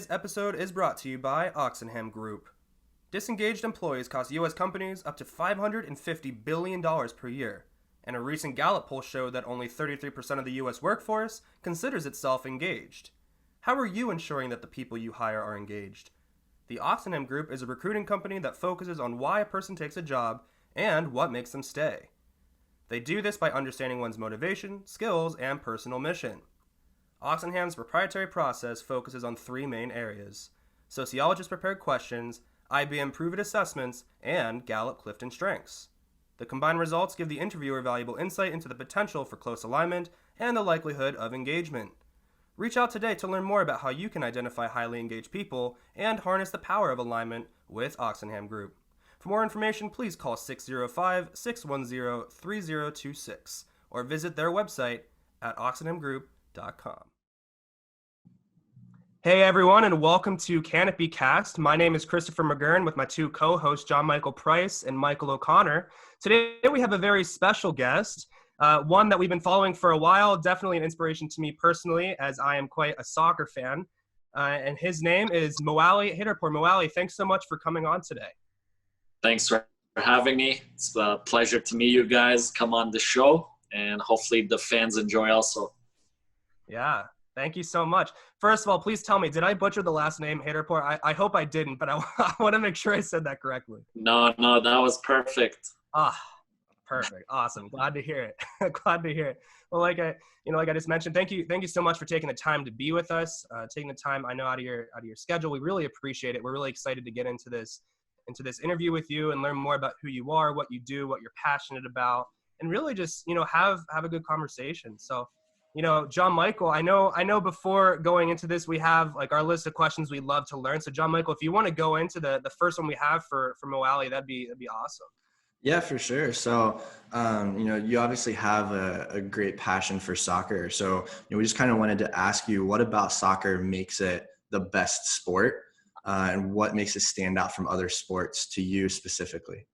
Today's episode is brought to you by Oxenham Group. Disengaged employees cost U.S. companies up to $550 billion per year, and a recent Gallup poll showed that only 33% of the U.S. workforce considers itself engaged. How are you ensuring that the people you hire are engaged? The Oxenham Group is a recruiting company that focuses on why a person takes a job and what makes them stay. They do this by understanding one's motivation, skills, and personal mission. Oxenham's proprietary process focuses on three main areas: sociologist-prepared questions, IBM Prove-It assessments, and Gallup Clifton strengths. The combined results give the interviewer valuable insight into the potential for close alignment and the likelihood of engagement. Reach out today to learn more about how you can identify highly engaged people and harness the power of alignment with Oxenham Group. For more information, please call 605-610-3026 or visit their website at oxenhamgroup.com. Hey everyone, and welcome to Canopy Cast. My name is Christopher McGurn with my two co-hosts, John Michael Price and Michael O'Connor. Today we have a very special guest, one that we've been following for a while, definitely an inspiration to me personally, as I am quite a soccer fan. And his name is Moali Heydarpour. Moali, thanks so much for coming on today. Thanks for having me. It's a pleasure to meet you guys. Come on the show, and hopefully the fans enjoy also. Yeah. Thank you so much. First of all, please tell me, did I butcher the last name, Heydarpour? I hope I didn't, but I want to make sure I said that correctly. No, that was perfect. Perfect. Awesome. Glad to hear it. Glad to hear it. Well, like I just mentioned, thank you so much for taking the time to be with us, taking the time, I know, out of your schedule. We really appreciate it. We're really excited to get into this interview with you and learn more about who you are, what you do, what you're passionate about, and really just, have a good conversation. So, John Michael, I know before going into this, we have like our list of questions we'd love to learn. So John Michael, if you want to go into the first one we have for Moali, that'd be awesome. Yeah, for sure. So, you obviously have a great passion for soccer. So, we just kind of wanted to ask you, what about soccer makes it the best sport, and what makes it stand out from other sports to you specifically?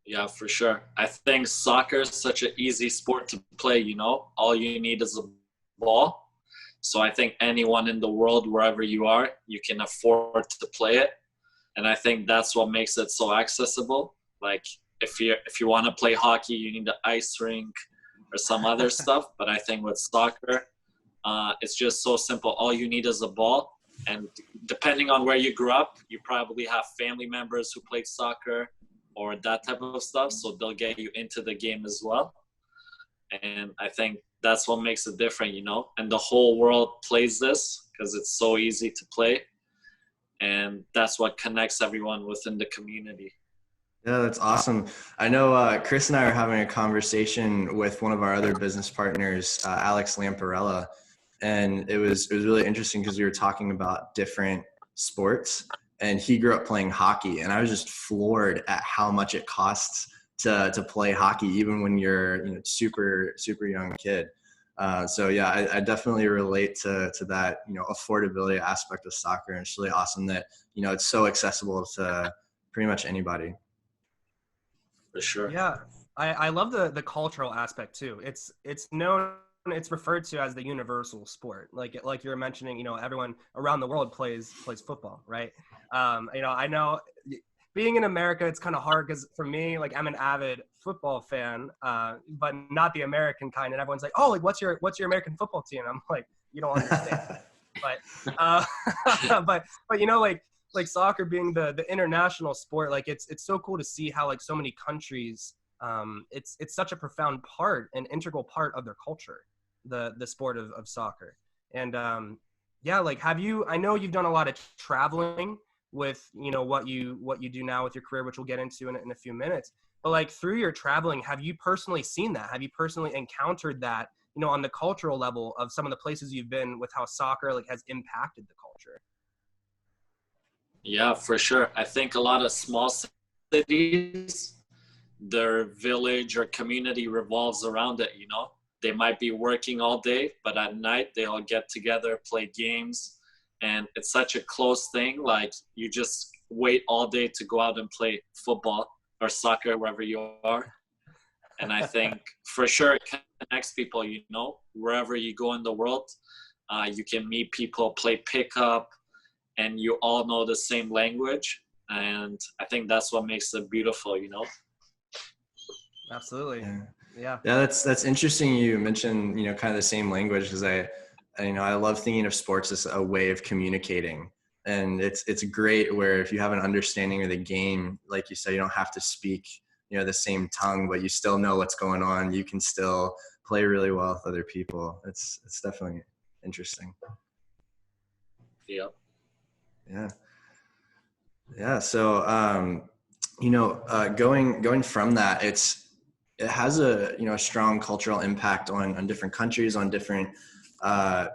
Yeah, for sure. I think soccer is such an easy sport to play, All you need is a ball. So I think anyone in the world, wherever you are, you can afford to play it. And I think that's what makes it so accessible. Like if you want to play hockey, you need an ice rink or some other stuff. But I think with soccer, it's just so simple. All you need is a ball. And depending on where you grew up, you probably have family members who played soccer or that type of stuff, so they'll get you into the game as well. And I think that's what makes it different, And the whole world plays this because it's so easy to play. And that's what connects everyone within the community. Yeah, that's awesome. I know Chris and I are having a conversation with one of our other business partners, Alex Lamparella. And it was really interesting because we were talking about different sports. And he grew up playing hockey, and I was just floored at how much it costs to play hockey, even when you're super young kid. So yeah, I definitely relate to that affordability aspect of soccer, and it's really awesome that it's so accessible to pretty much anybody. For sure. Yeah, I love the cultural aspect too. It's referred to as the universal sport. Like you were mentioning, everyone around the world plays football, right? I know being in America, it's kind of hard because for me, like I'm an avid football fan, but not the American kind. And everyone's like, "Oh, like what's your American football team?" And I'm like, "You don't understand." but like soccer being the international sport, like it's so cool to see how like so many countries, it's such a profound part, an integral part of their culture, the sport of soccer. And like I know you've done a lot of traveling with what you do now with your career, which we'll get into in a few minutes. But like through your traveling, have you personally seen that? Have you personally encountered that on the cultural level of some of the places you've been, with how soccer like has impacted the culture? Yeah, for sure. I think a lot of small cities, their village or community revolves around it. They might be working all day, but at night they all get together, play games. And it's such a close thing. Like you just wait all day to go out and play football or soccer, wherever you are. And I think for sure it connects people, wherever you go in the world. You can meet people, play pickup, and you all know the same language. And I think that's what makes it beautiful, you know? Absolutely. Yeah. Yeah. Yeah, that's interesting. You mentioned, kind of the same language, because I love thinking of sports as a way of communicating, and it's great where if you have an understanding of the game, like you said, you don't have to speak, the same tongue, but you still know what's going on. You can still play really well with other people. It's definitely interesting. Yeah. Yeah. Yeah. So, going from that, it has a strong cultural impact on different countries, on different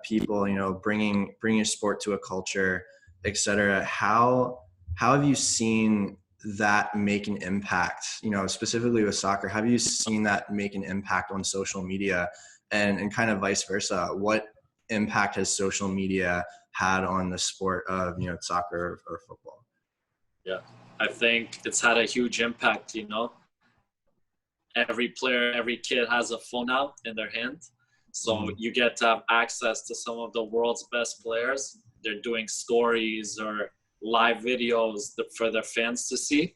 people, bringing a sport to a culture, etc. How have you seen that make an impact, specifically with soccer? Have you seen that make an impact on social media, and kind of vice versa? What impact has social media had on the sport of, soccer or football? Yeah. I think it's had a huge impact, Every player, every kid has a phone now in their hand. So you get to have access to some of the world's best players. They're doing stories or live videos for their fans to see.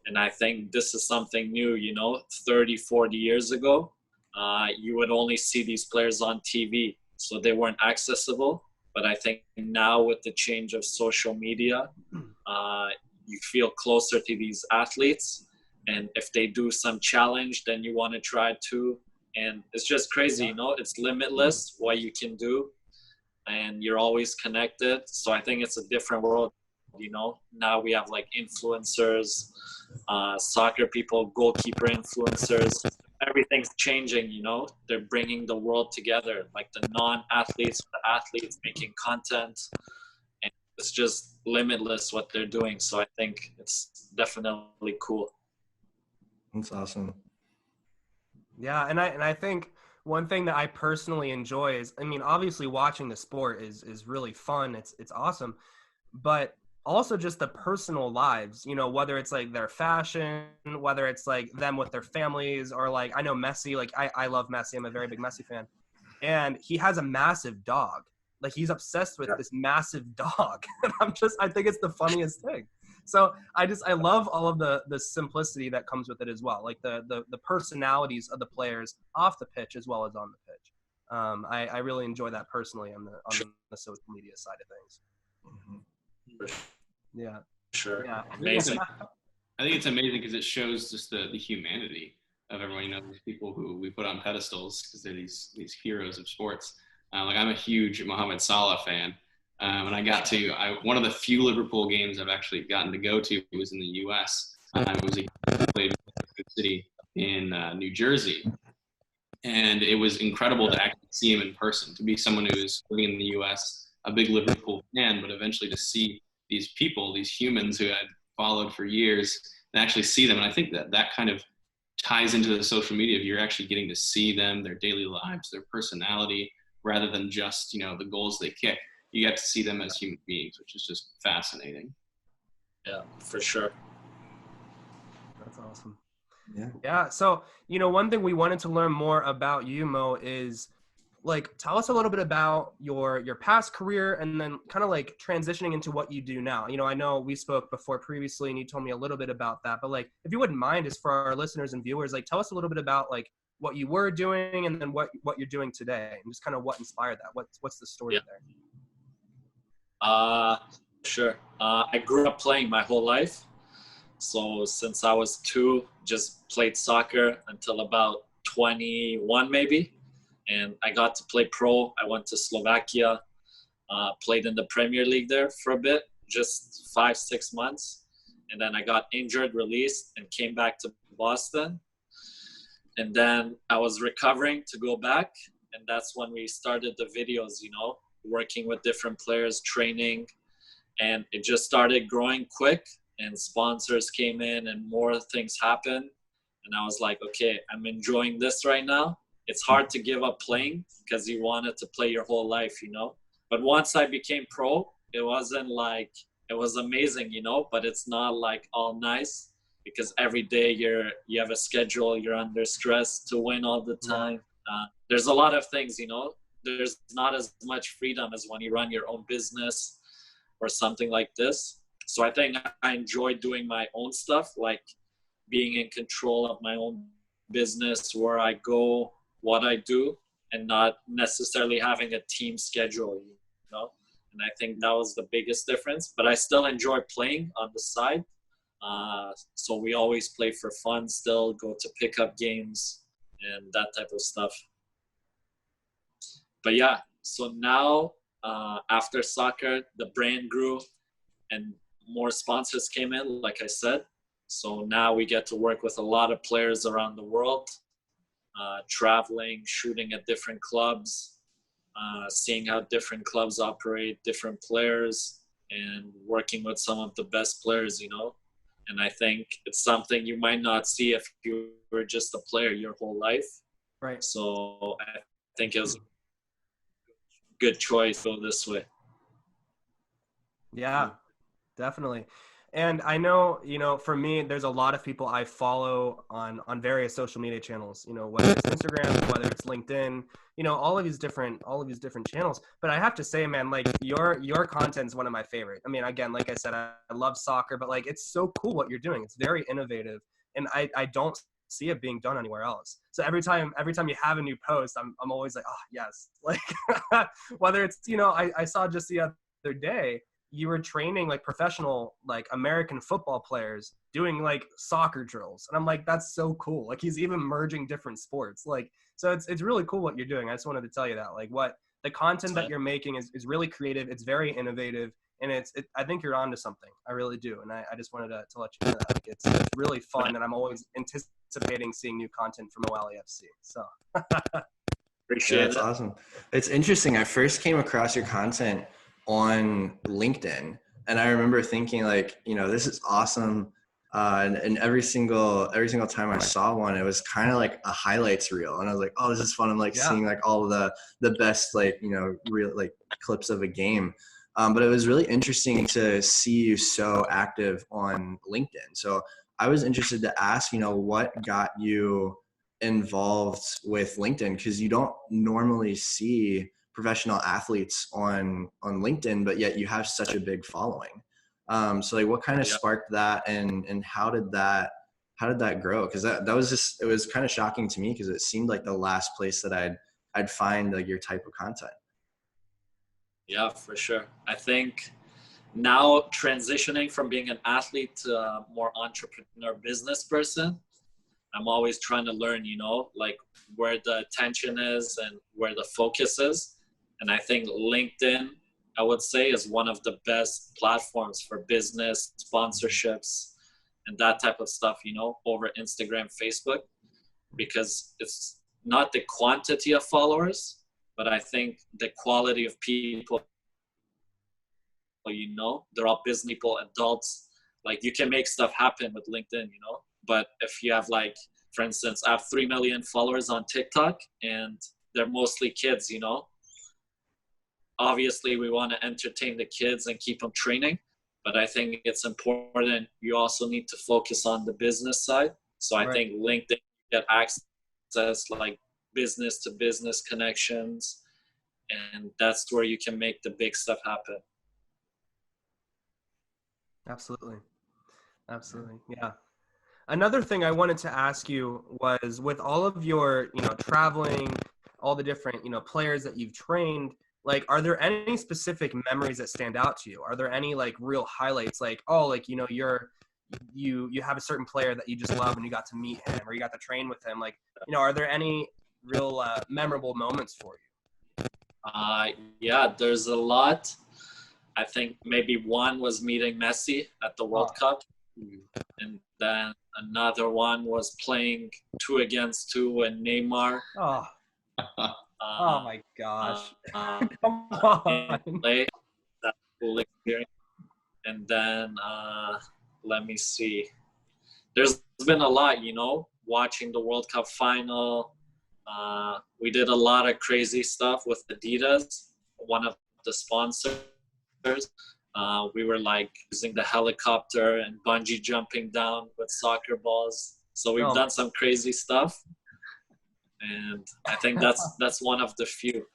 And I think this is something new, 30, 40 years ago, you would only see these players on TV, so they weren't accessible. But I think now with the change of social media, you feel closer to these athletes. And if they do some challenge, then you want to try too. And it's just crazy, it's limitless what you can do. And you're always connected. So I think it's a different world, Now we have like influencers, soccer people, goalkeeper influencers. Everything's changing, They're bringing the world together, like the non-athletes, the athletes making content. And it's just limitless what they're doing. So I think it's definitely cool. That's awesome. Yeah, and I think one thing that I personally enjoy is, obviously watching the sport is really fun. It's awesome, but also just the personal lives, whether it's like their fashion, whether it's like them with their families, or like, I know Messi, like I love Messi. I'm a very big Messi fan, and he has a massive dog. Like, he's obsessed with this massive dog. And I think it's the funniest thing. So I love all of the simplicity that comes with it as well. Like the personalities of the players off the pitch as well as on the pitch. I really enjoy that personally on the social media side of things. Yeah. Sure. Yeah. Amazing. I think it's amazing because it shows just the humanity of everyone. These people who we put on pedestals because they're these heroes of sports. Like, I'm a huge Mohamed Salah fan. And one of the few Liverpool games I've actually gotten to go to was in the U.S. It was played in a good city in New Jersey. And it was incredible to actually see him in person, to be someone who's living in the U.S., a big Liverpool fan, but eventually to see these people, these humans who had followed for years, and actually see them. And I think that kind of ties into the social media. If you're actually getting to see them, their daily lives, their personality, rather than just, the goals they kick. You get to see them as human beings, which is just fascinating. Yeah, for sure. That's awesome. Yeah. Yeah. So, one thing we wanted to learn more about you, Mo, is like, tell us a little bit about your past career, and then kind of like transitioning into what you do now. I know we spoke before previously and you told me a little bit about that, but like, if you wouldn't mind, just for our listeners and viewers, like, tell us a little bit about like what you were doing and then what you're doing today, and just kind of what inspired that. What's the story there? Sure. I grew up playing my whole life. So since I was 2, just played soccer until about 21 maybe. And I got to play pro. I went to Slovakia, played in the Premier League there for a bit, just 5-6 months. And then I got injured, released, and came back to Boston. And then I was recovering to go back. And that's when we started the videos, working with different players, training, and it just started growing quick, and sponsors came in and more things happened. And I was like, okay, I'm enjoying this right now. It's hard to give up playing because you wanted to play your whole life, But once I became pro, it wasn't like, it was amazing, but it's not like all nice, because every day you have a schedule, you're under stress to win all the time. There's a lot of things, There's not as much freedom as when you run your own business. or something like this. So I think I enjoy doing my own stuff, like being in control of my own business, where I go, what I do, and not necessarily having a team schedule, you know? And I think that was the biggest difference. But I still enjoy playing on the side. So we always play for fun still, go to pickup games and that type of stuff. But yeah, so now after soccer, the brand grew and more sponsors came in, like I said. So now we get to work with a lot of players around the world, traveling, shooting at different clubs, seeing how different clubs operate, different players, and working with some of the best players, you know. And I think it's something you might not see if you were just a player your whole life. Right. So I think it was a good choice to go this way. Yeah, definitely. And I know, you know, for me, there's a lot of people I follow on various social media channels, you know, whether it's Instagram, whether it's LinkedIn, you know, all of these different channels. But I have to say, man, like your content is one of my favorite. I mean, again, like I said, I love soccer, but like it's so cool what you're doing. It's very innovative, and I don't see it being done anywhere else. So every time you have a new post, I'm always like, oh yes, like whether it's, you know, I saw just the other day, you were training like professional, like American football players doing like soccer drills. And I'm like, that's so cool. Like he's even merging different sports. Like, so it's really cool what you're doing. I just wanted to tell you that, like what the content that you're making is really creative. It's very innovative, and I think you're onto something. I really do. And I just wanted to let you know that, like, it's really fun. And I'm always anticipating seeing new content from OLEFC. So Appreciate Yeah, it. it's awesome. It's interesting. I first came across your content on LinkedIn, and I remember thinking like, you know, this is awesome. And every single time I saw one, it was kind of like a highlights reel, and I was like, oh, this is fun. I'm like seeing like all of the best, like, you know, real like clips of a game. But it was really interesting to see you so active on LinkedIn. So I was interested to ask, you know, what got you involved with LinkedIn, because you don't normally see professional athletes on LinkedIn, but yet you have such a big following. So like what kind of sparked that, and how did that grow? Because that was just, it was kind of shocking to me, because it seemed like the last place that I'd find like your type of content. Yeah, for sure. I think now transitioning from being an athlete to a more entrepreneur business person, I'm always trying to learn, you know, like where the attention is and where the focus is. And I think LinkedIn, I would say, is one of the best platforms for business, sponsorships, and that type of stuff, you know, over Instagram, Facebook, because it's not the quantity of followers, but I think the quality of people, you know, they're all business people, adults. Like you can make stuff happen with LinkedIn, you know. But if you have, like, for instance, I have 3 million followers on TikTok, and they're mostly kids, you know. Obviously, we want to entertain the kids and keep them training, but I think it's important. You also need to focus on the business side. So I think LinkedIn, you get access like business to business connections, and that's where you can make the big stuff happen. absolutely. Yeah. Another thing I wanted to ask you was, with all of your, you know, traveling, all the different, you know, players that you've trained, like, are there any specific memories that stand out to you? Are there any like real highlights, like, oh, like, you know, you have a certain player that you just love and you got to meet him, or you got to train with him? Like, you know, are there any real memorable moments for you? Yeah, there's a lot. I think maybe one was meeting Messi at the World Cup. And then another one was playing 2 against 2 with Neymar. Oh my gosh. Come on. That cool experience. And then let me see. There's been a lot, you know, watching the World Cup final. We did a lot of crazy stuff with Adidas, one of the sponsors. We were like using the helicopter and bungee jumping down with soccer balls. So we've done some crazy stuff, and I think that's one of the few.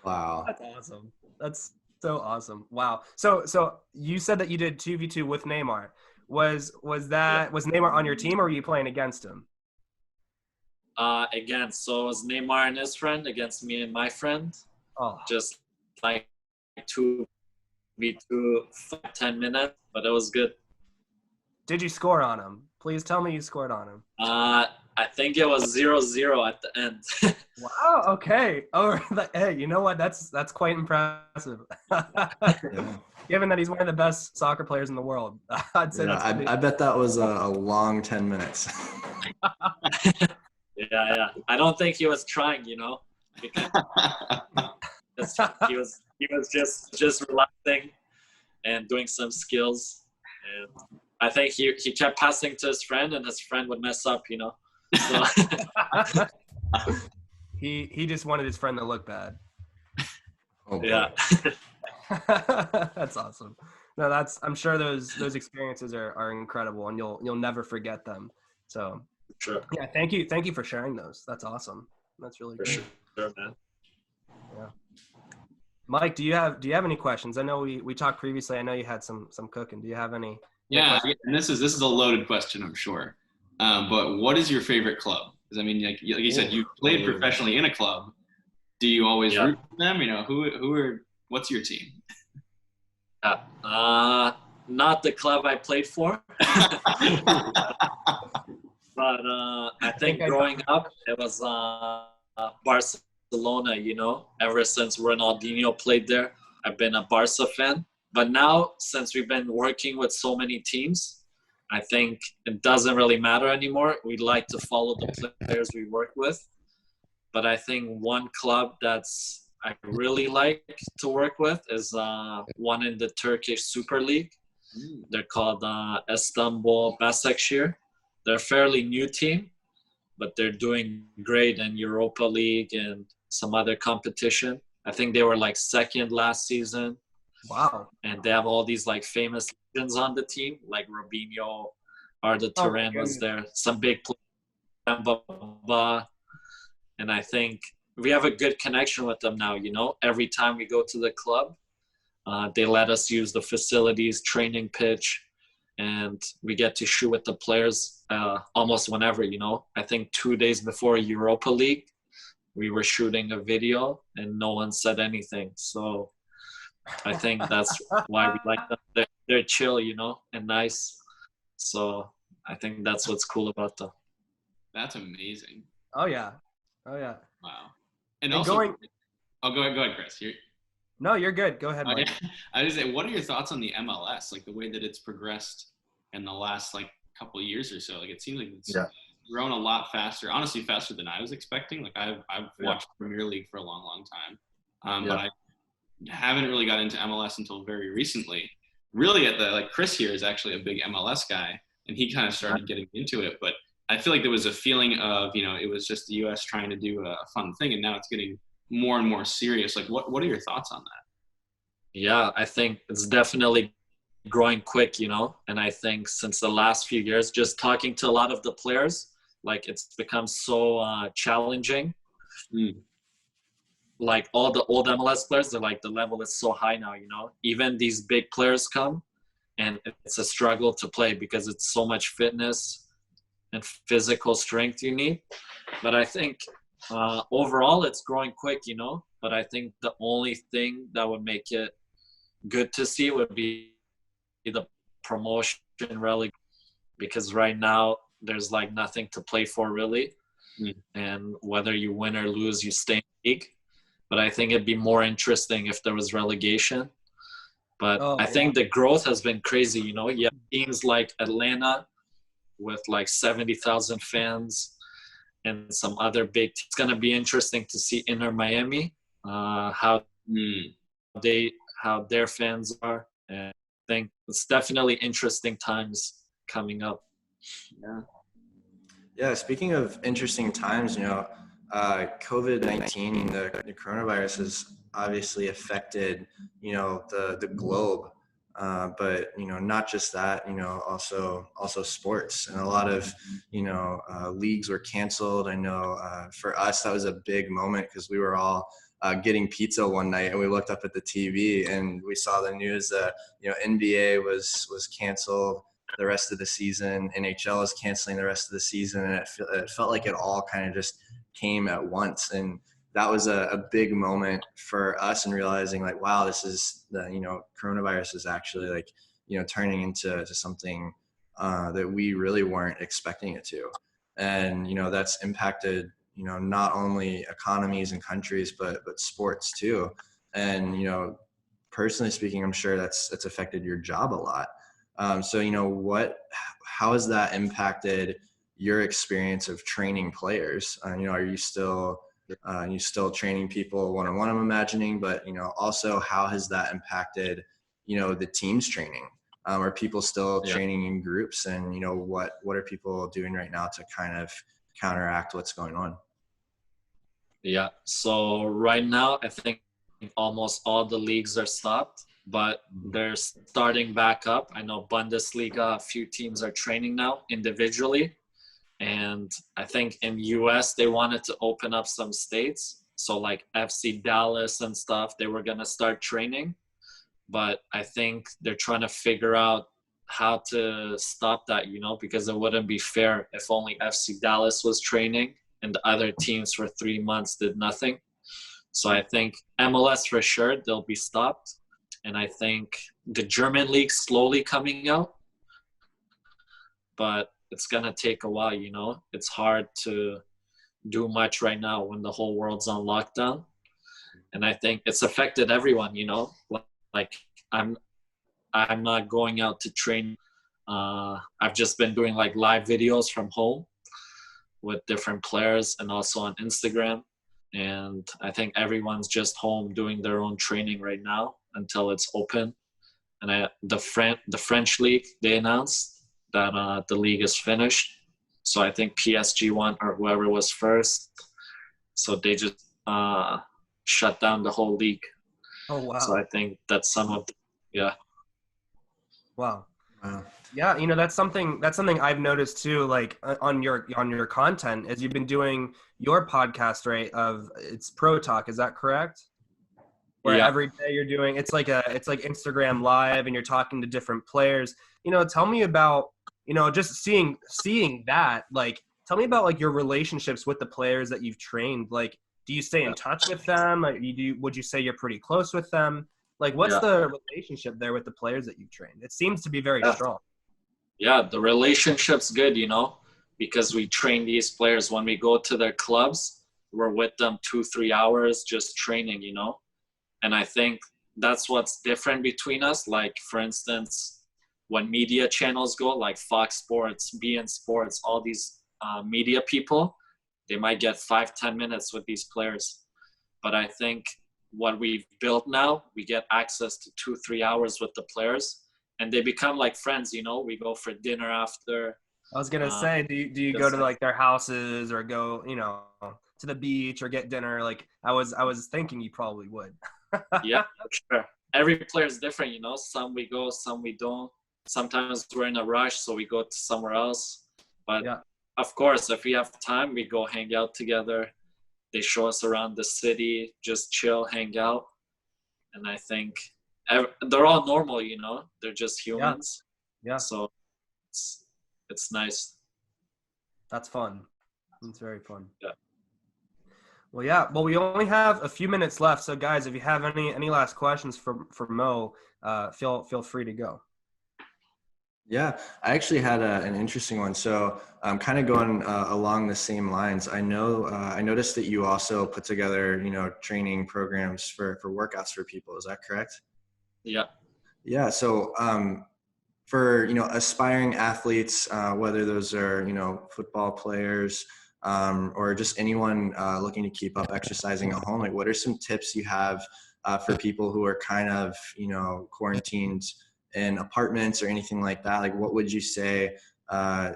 Wow. That's awesome. So awesome. Wow. So you said that you did 2v2 with Neymar. Was Neymar on your team, or were you playing against him? Again, so it was Neymar and his friend against me and my friend. Oh, Just like 2v2, 5-10 minutes, but it was good. did you score on him? Please tell me you scored on him. I think it was 0-0 at the end. Wow. Okay. Oh, hey, you know what? That's quite impressive. Yeah. Given that he's one of the best soccer players in the world, I'd say that's. I bet that was a long 10 minutes. Yeah. I don't think he was trying, because he was just relaxing and doing some skills. And I think he kept passing to his friend, and his friend would mess up, So He just wanted his friend to look bad. Oh, boy. yeah. That's awesome. No, I'm sure those experiences are incredible, and you'll never forget them. So Sure. yeah, thank you for sharing those. That's awesome. That's really For good. sure, man. Yeah. Mike, do you have any questions? I know we talked previously. I know you had some cooking. Do you have any? Yeah, and this is a loaded question, I'm sure. But what is your favorite club? Because I mean, like you said, you played professionally in a club. Do you always root for them? What's your team? Not the club I played for. But I think growing up, it was Barcelona, Ever since Ronaldinho played there, I've been a Barca fan. But now, since we've been working with so many teams, I think it doesn't really matter anymore. We like to follow the players we work with. But I think one club I really like to work with is one in the Turkish Super League. They're called Istanbul Başakşehir. They're a fairly new team, but they're doing great in Europa League and some other competition. I think they were like second last season. Wow. And they have all these like famous legends on the team, like Robinho, Arda Turan was there, some big players, and I think we have a good connection with them now, Every time we go to the club, they let us use the facilities, training pitch, and we get to shoot with the players almost whenever, I think 2 days before Europa League, we were shooting a video and no one said anything. So I think that's why we like them. They're chill, and nice. So I think that's what's cool about them. That's amazing. Oh yeah. Wow. And And also, going. go ahead, Chris. No, you're good. Go ahead, Mike. Yeah. I just say, what are your thoughts on the MLS? Like the way that it's progressed in the last couple of years or so. Like it seems like it's grown a lot faster. Honestly, faster than I was expecting. Like I've watched Premier League for a long, long time, but I haven't really got into MLS until very recently. Really, Chris here is actually a big MLS guy, and he kind of started getting into it. But I feel like there was a feeling of it was just the U.S. trying to do a fun thing, and now it's getting more and more serious. Like, what are your thoughts on that? Yeah, I think it's definitely growing quick, and I think since the last few years, just talking to a lot of the players, like it's become so challenging. Like all the old MLS players, they're like, the level is so high now, even these big players come and it's a struggle to play because it's so much fitness and physical strength you need. But I think overall it's growing quick, but I think the only thing that would make it good to see would be the promotion really, because right now there's like nothing to play for really. And whether you win or lose, you stay in the league. But I think it'd be more interesting if there was relegation. But I think the growth has been crazy, you have teams like Atlanta with like 70,000 fans and some other big teams. It's going to be interesting to see Inter Miami, how their fans are. And I think it's definitely interesting times coming up. Yeah, speaking of interesting times, COVID-19, the coronavirus has obviously affected, the globe. But, not just that, also sports, and a lot of, leagues were canceled. I know for us, that was a big moment because we were all getting pizza one night, and we looked up at the TV and we saw the news that NBA was canceled the rest of the season, NHL is canceling the rest of the season, and it felt like it all kind of just came at once. And that was a big moment for us in realizing, like, wow, this is coronavirus is actually like turning into something that we really weren't expecting it to. And that's impacted not only economies and countries but sports too. And personally speaking, I'm sure that's affected your job a lot. So how has that impacted your experience of training players? Are you still training people one-on-one, I'm imagining, but also how has that impacted the team's training? Are people still training in groups, and what are people doing right now to kind of counteract what's going on? Yeah, so right now I think almost all the leagues are stopped, but they're starting back up. I know Bundesliga, a few teams are training now individually, and I think in US they wanted to open up some states, so like FC Dallas and stuff, they were going to start training, but I think they're trying to figure out how to stop that, because it wouldn't be fair if only FC Dallas was training and the other teams for 3 months did nothing. So I think MLS for sure, they'll be stopped. And I think the German league slowly coming out, but it's going to take a while, It's hard to do much right now when the whole world's on lockdown. And I think it's affected everyone, Like I'm not going out to train. I've just been doing like live videos from home with different players and also on Instagram. And I think everyone's just home doing their own training right now until it's open. And the French league, they announced that the league is finished. So I think PSG won, or whoever was first. So they just shut down the whole league. Oh wow! So I think that's some of Wow. Yeah, that's something I've noticed too. Like on your content, as you've been doing your podcast, right? It's Pro Talk, is that correct? Where every day you're doing, it's like Instagram Live, and you're talking to different players. Tell me about just seeing that. Like, tell me about like your relationships with the players that you've trained. Like, do you stay in touch with them? Would you say you're pretty close with them? Like, what's the relationship there with the players that you've trained? It seems to be very strong. Yeah, the relationship's good, because we train these players. When we go to their clubs, we're with them 2-3 hours just training, And I think that's what's different between us. Like, for instance, when media channels go, like Fox Sports, BN Sports, all these media people, they might get 5-10 minutes with these players. But I think what we've built now, we get access to 2-3 hours with the players, and they become like friends. We go for dinner after. I was gonna say, do you go to like their houses, or go to the beach, or get dinner? Like, I was thinking you probably would. Yeah, sure. Every player is different, Some we go, some we don't. Sometimes we're in a rush, so we go to somewhere else. But of course, if we have time, we go hang out together. They show us around the city, just chill, hang out. And I think they're all normal, They're just humans. Yeah. So it's nice. That's fun. It's very fun. Yeah. Well, we only have a few minutes left. So guys, if you have any last questions for Mo, feel free to go. Yeah, I actually had an interesting one. So I'm kind of going along the same lines. I noticed that you also put together, training programs for workouts for people. Is that correct? Yeah. Yeah. So for, aspiring athletes, whether those are, football players or just anyone looking to keep up exercising at home, like what are some tips you have for people who are kind of, quarantined in apartments or anything like that? Like, what would you say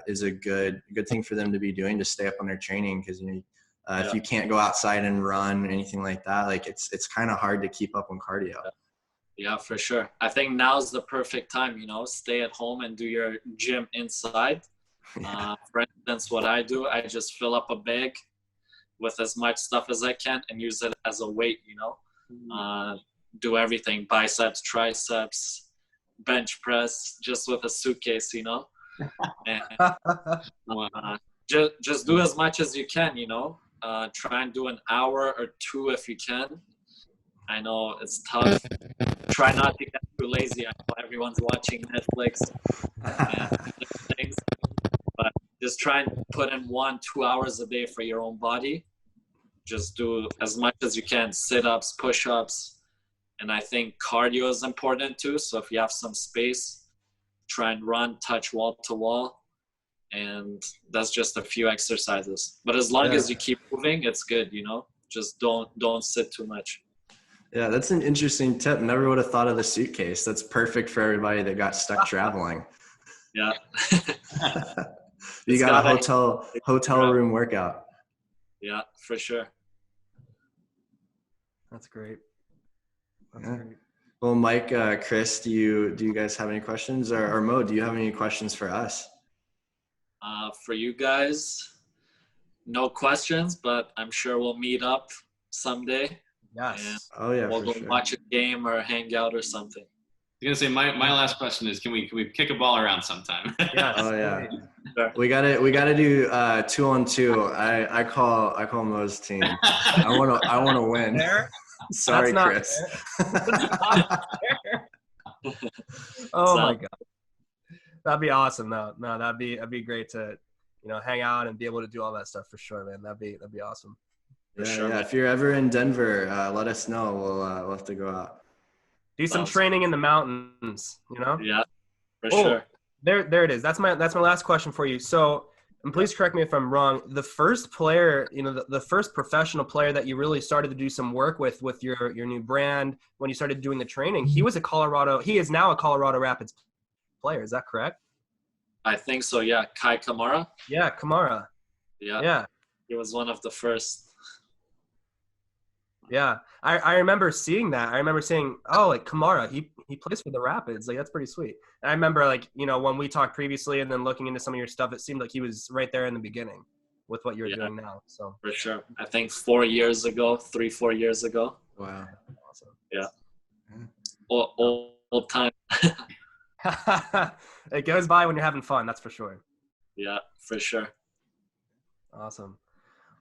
is a good thing for them to be doing to stay up on their training? Because if you can't go outside and run or anything like that, like it's kind of hard to keep up on cardio. Yeah, for sure. I think now's the perfect time. Stay at home and do your gym inside. For instance, what I do, I just fill up a bag with as much stuff as I can and use it as a weight, you know. Do everything, biceps, triceps, bench press, just with a suitcase, you know. And just do as much as you can, you know. Try and do an hour or two if you can. I know it's tough. Try not to get too lazy. I know everyone's watching Netflix and different things, but just try and put in 1-2 hours a day for your own body. Just do as much as you can, sit-ups, push-ups, and I think cardio is important too. So if you have some space, try and run, touch wall to wall, and that's just a few exercises. But as long as you keep moving, it's good, you know. Just don't sit too much. Yeah, that's an interesting tip. Never would have thought of the suitcase. That's perfect for everybody that got stuck traveling. Yeah. You got a hotel room workout. Yeah, for sure. That's great. That's great. Well, Mike, Chris, do you guys have any questions, or Mo, do you have any questions for us? For you guys, no questions, but I'm sure we'll meet up someday. Yes. Oh yeah. We'll go watch a game or hang out or something. I was gonna say my last question is, can we kick a ball around sometime? Yes. Oh yeah. We gotta do 2-on-2. I call Mo's team. I wanna win. Sorry, Chris. Oh my God. That'd be awesome. No, that'd be great to, you know, hang out and be able to do all that stuff for sure, man. That'd be awesome. Yeah. If you're ever in Denver, let us know. We'll have to go out. Do some training in the mountains, you know? Yeah, for sure. There it is. That's my last question for you. So, and please correct me if I'm wrong. The first player, you know, the first professional player that you really started to do some work with your new brand, when you started doing the training, he is now a Colorado Rapids player. Is that correct? I think so. Yeah, Kai Kamara. Yeah, Kamara. Yeah. He was one of the first. Yeah, I remember seeing that. I remember saying, oh, like Kamara, he plays for the Rapids. Like, that's pretty sweet. And I remember, like, you know, when we talked previously and then looking into some of your stuff, it seemed like he was right there in the beginning with what you're doing now. So for sure. I think 4 years ago, 3-4 years ago. Wow. Awesome. Yeah. Old time. It goes by when you're having fun, that's for sure. Yeah, for sure. Awesome.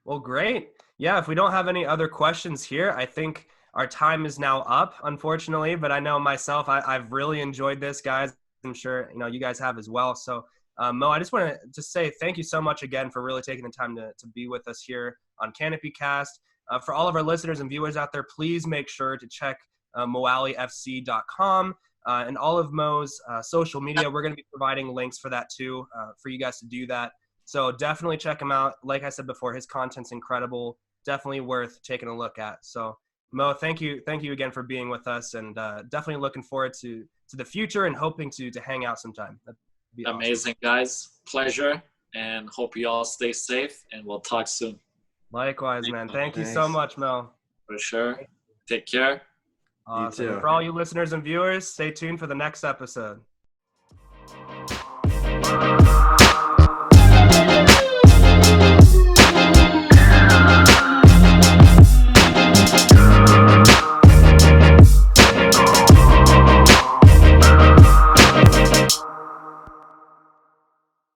Well, great. Yeah, if we don't have any other questions here, I think our time is now up, unfortunately. But I know myself, I've really enjoyed this, guys. I'm sure, you know, you guys have as well. So, Mo, I just want to just say thank you so much again for really taking the time to be with us here on Canopy Cast. For all of our listeners and viewers out there, please make sure to check moallifc.com and all of Mo's social media. We're going to be providing links for that too, for you guys to do that. So definitely check him out. Like I said before, his content's incredible. Definitely worth taking a look at. So Mo, thank you again for being with us, and definitely looking forward to the future and hoping to hang out sometime. That'd be amazing, awesome. Guys. Pleasure, and hope you all stay safe, and we'll talk soon. Likewise, man. Thank you so much, Mo. For sure. Take care. Awesome. You too. For all you listeners and viewers, stay tuned for the next episode.